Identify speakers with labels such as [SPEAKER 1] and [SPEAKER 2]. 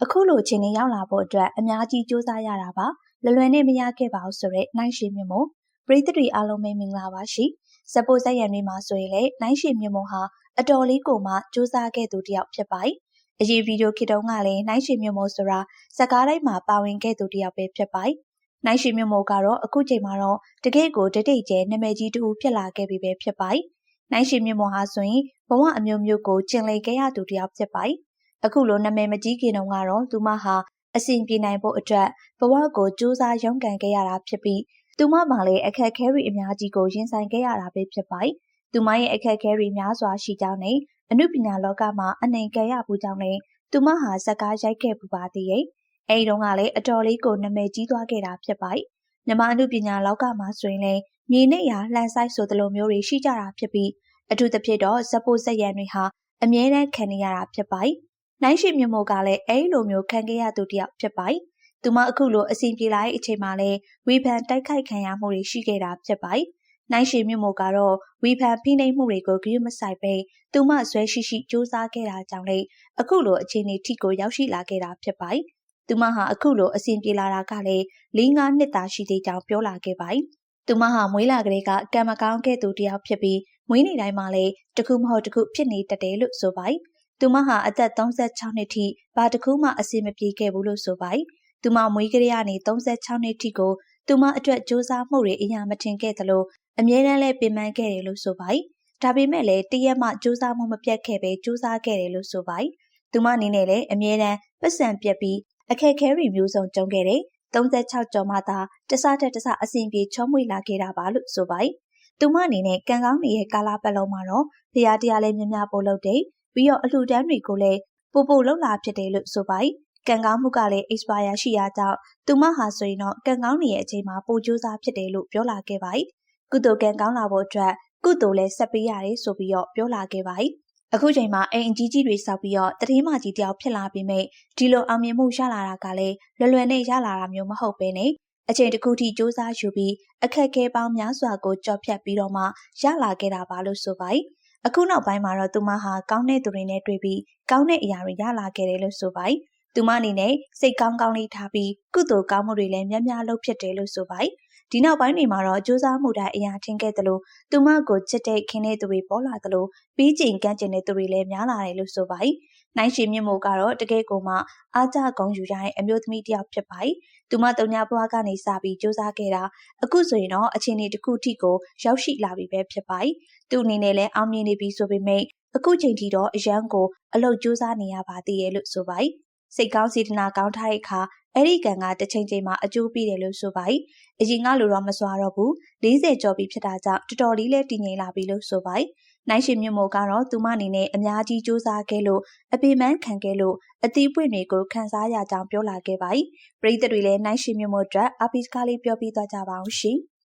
[SPEAKER 1] အခုလိုချင်းနေရောက်လာဖို့အတွက်အများကြီးစူးစမ်းရတာပါလွယ်နဲ့မရခဲ့ပါဘူးဆိုတဲ့နိုင်ရှင်မြင့်မို့ပရိသတ်တွေအားလုံးပဲမင်္ဂလာပါရှိစပို့ဆက်ရံတွေမှာဆိုရင်လည်းနိုင်ရှင်မြင့်မို့ဟာအတော်လေးကိုမှစူးစမ်းခဲ့သူတစ်ယောက်ဖြစ်ပါတယ်အရေးဗီဒီယိုခေတ်တုန်းကလည်းနိုင်ရှင်မြင့်မို့ဆိုတာဇာတ်ကားတိုင်းမှာပါဝင်ခဲ့သူတစ်ယောက်ပဲဖြစ်ပါတယ်နိုင်ရှင်မြင့်မို့ကတော့အခုချိန်မှာတော့တကယ့်ကိုဒတိတ်ကျဲနာမည်ကြီးတူဖြစ်လာခဲ့ပြီပဲဖြစ်ပါတယ်နိုင်ရှင်မြင့်မို့ဟာဆိုရင်ဘဝအမျိုးမျိုးကိုကျင်လည်ခဲ့ရသူတစ်ယောက်ဖြစ်ပါတယ်အခုလိုနာမည်မကြီးခင်တုန်းကတော့သူမဟာအစဉ်ပြေနိုင်ဖို့အတွက်ဘဝကိုစူးစမ်းရုန်းကန်ခဲ့ရတာဖြစ်ပြီးသူမမှလည်းအခက်အခဲတွေအများကြီးကိုရင်ဆိုင်ခဲ့ရတာပဲဖြစ်ပါတယ်။သူမရဲ့အခက်အခဲတွေများစွာရှိကြောင်းနဲ့အနုပညာလောကမှာအနေခံရပူကြောင်းနဲ့သူမဟာဇာတ်ကားရိုက်ခဲ့ပူပါသေးရဲ့။အဲဒီတုန်းကလည်းအတော်လေးကိုနာမည်ကြီးသွားခဲ့တာဖြစ်ပါတယ်။မြန်မာအနုပညာလောကမှာဆိုရင်လည်းမြေနဲ့ရာလှန်ဆိုင်ဆိုသလိုမျိုးတွေရှိကြတာဖြစ်ပြီးအထူးသဖြင့်တော့ဇက်ပို့ဇက်ရံတွေဟာအမြဲတမ်းခံနေရတာဖြစ်ပါတယ်။နိုင်ရှင်မြင့်မို့ကလည်းအဲဒီလိုမျိုးခံခဲ့ရသူတစ်ယောက်ဖြစ်ပါတယ်။သူမအခုလိုအစဉ်ပြေလာတဲ့အချိန်မှာလည်းဝေဖန်တိုက်ခိုက်ခံရမှုတွေရှိခဲ့တာဖြစ်ပါတယ်။နိုင်ရှင်မြင့်မို့ကတော့ဝေဖန်ဖိနှိပ်မှုတွေကိုဂရုမစိုက်ပဲသူမဆွဲရှိရှိစူးစမ်းခဲ့တာကြောင့်လေအခုလိုအခြေအနေထိကိုရောက်ရှိလာခဲ့တာဖြစ်ပါတယ်။သူမဟာအခုလိုအစဉ်ပြေလာတာကလည်း၄-၅နှစ်သာရှိသေးကြောင်းပြောလာခဲ့ပါတယ်။သူမဟာမွေးလာကလေးကကံမကောင်းခဲ့သူတစ်ယောက်ဖြစ်ပြီးမွေးနေ့တိုင်းမှာလည်းတစ်ခုမဟုတ်တစ်ခုဖြစ်နေတတ်တယ်လို့ဆိုပါတယ်။သူမဟာအသက်36နှစ်ထိဘာတစ်ခုမှအဆင်မပြေခဲ့ဘူးလို့ဆိုပါတယ်။သူမမွေးကလေးကနေ36နှစ်ထိကိုသူမအတွက်စူးစမ်းမှုတွေအရာမထင်ခဲ့သလိုအမြဲတမ်းလည်းပင်ပန်းခဲ့တယ်လို့ဆိုပါတယ်။ဒါပေမဲ့လည်းတရက်မှစူးစမ်းမှုမပြတ်ခဲ့ပဲစူးစမ်းခဲ့တယ်လို့ဆိုပါတယ်။သူမအနေနဲ့လည်းအမြဲတမ်းပတ်စံပြတ်ပြီးအခက်အခဲတွေမျိုးစုံကြုံခဲ့တယ်။36ကျော်မှသာတစတက်တစအစဉ်ပြေချောမွေ့လာခဲ့တာပါလို့ဆိုပါတယ်။သူမအနေနဲ့ကံကောင်းနေတဲ့ကာလပတ်လုံးမှာတော့ဖျားတရားလည်းများများပို့လုပ်တယ်ပြီးတော့အလှူဒန်းတွေကိုလည်းပို့လုပ်လာဖြစ်တယ်လို့ဆိုပါတယ်။ကံကောင်းမှုကလည်း expire ရှိရာကြောင့်သူမဟာဆိုရင်တော့ကံကောင်းနေတဲ့အချိန်မှာပို့ကြိုးစားဖြစ်တယ်လို့ပြောလာခဲ့ပါတယ်။ကုသိုလ်ကံကောင်းလာဖို့အတွက်ကုသိုလ်လည်းဆက်ပေးရတယ်ဆိုပြီးတော့ပြောလာခဲ့ပါတယ်။အခုချိန်မှာအိမ်အကြီးကြီးတွေစောက်ပြီးတော့တတိမကြီးတယောက်ဖြစ်လာပြီးမြဲဒီလိုအောင်မြင်မှုရလာတာကလည်းလွယ်နဲ့ရလာတာမျိုးမဟုတ်ပဲနဲ့အချိန်တစ်ခုထိစူးစမ်းယူပြီးအခက်အခဲပေါင်းများစွာကိုကြော်ဖြတ်ပြီးတော့မှရလာခဲ့တာပါလို့ဆိုပါတယ်။အခုနောက်ပိုင်းမှာတော့သူမဟာကောင်းတဲ့သူတွေနဲ့တွေ့ပြီးကောင်းတဲ့အရာတွေရလာခဲ့တယ်လို့ဆိုပါတယ်။သူမအနေနဲ့စိတ်ကောင်းကောင်းလေးထားပြီးကုသိုလ်ကောင်းမှုတွေလည်းများများလုပ်ဖြစ်တယ်လို့ဆိုပါတယ်။ဒီနောက်ပိုင်းတွေမှာတော့စူးစမ်းမှုတိုင်းအရာထင်ခဲ့သလိုသူမကိုချစ်တဲ့ခင်တဲ့သူတွေပေါ်လာသလိုပြီးကျင်ကန့်ကျင်တဲ့သူတွေလည်းများလာတယ်လို့ဆိုပါတယ်။နိုင်ရှင်မြင့်မို့ကတော့တကယ်ကိုမှအားကြဂုဏ်ယူရတဲ့အမျိုးသမီးတစ်ယောက်ဖြစ်ပါတယ်။သူမတုံညာဘွားကနေစပြီးစူးစမ်းခဲ့တာအခုဆိုရင်တော့အခြေအနေတစ်ခုထိကိုရောက်ရှိလာပြီပဲဖြစ်ပါတယ်။သူအနေနဲ့လည်းအောင်မြင်နေပြီဆိုပေမဲ့အခုချိန်ထိတော့အရန်ကိုအလုပ်ကြိုးစားနေရပါသေးရဲ့လို့ဆိုပါတယ်။စိတ်ကောင်းစေတနာကောင်းထားတဲ့အခါအဲ့ဒီကံကတစ်ချိန်ချိန်မှာအကျိုးပေးတယ်လို့ဆိုပါတယ်။အရင်ကလိုတော့မစွာတော့ဘူး40ကျော်ပြီဖြစ်တာကြောင့်တော်တော်လေးလည်းတည်ငြိမ်လာပြီလို့ဆိုပါတယ်။နိုင်ရှင်မြင့်မို့ကတော့သူမအနေနဲ့အများကြီးစူးစမ်းခဲ့လို့အပေမန်းခံခဲ့လို့အသီးပွင့်တွေကိုခန်းစားရကြောင်းပြောလာခဲ့ပါတယ်။ပရိသတ်တွေလည်းနိုင်ရှင်မြင့်မို့အတွက်အပိစကားလေးပြောပြသွားကြပါအောင်ရှင်။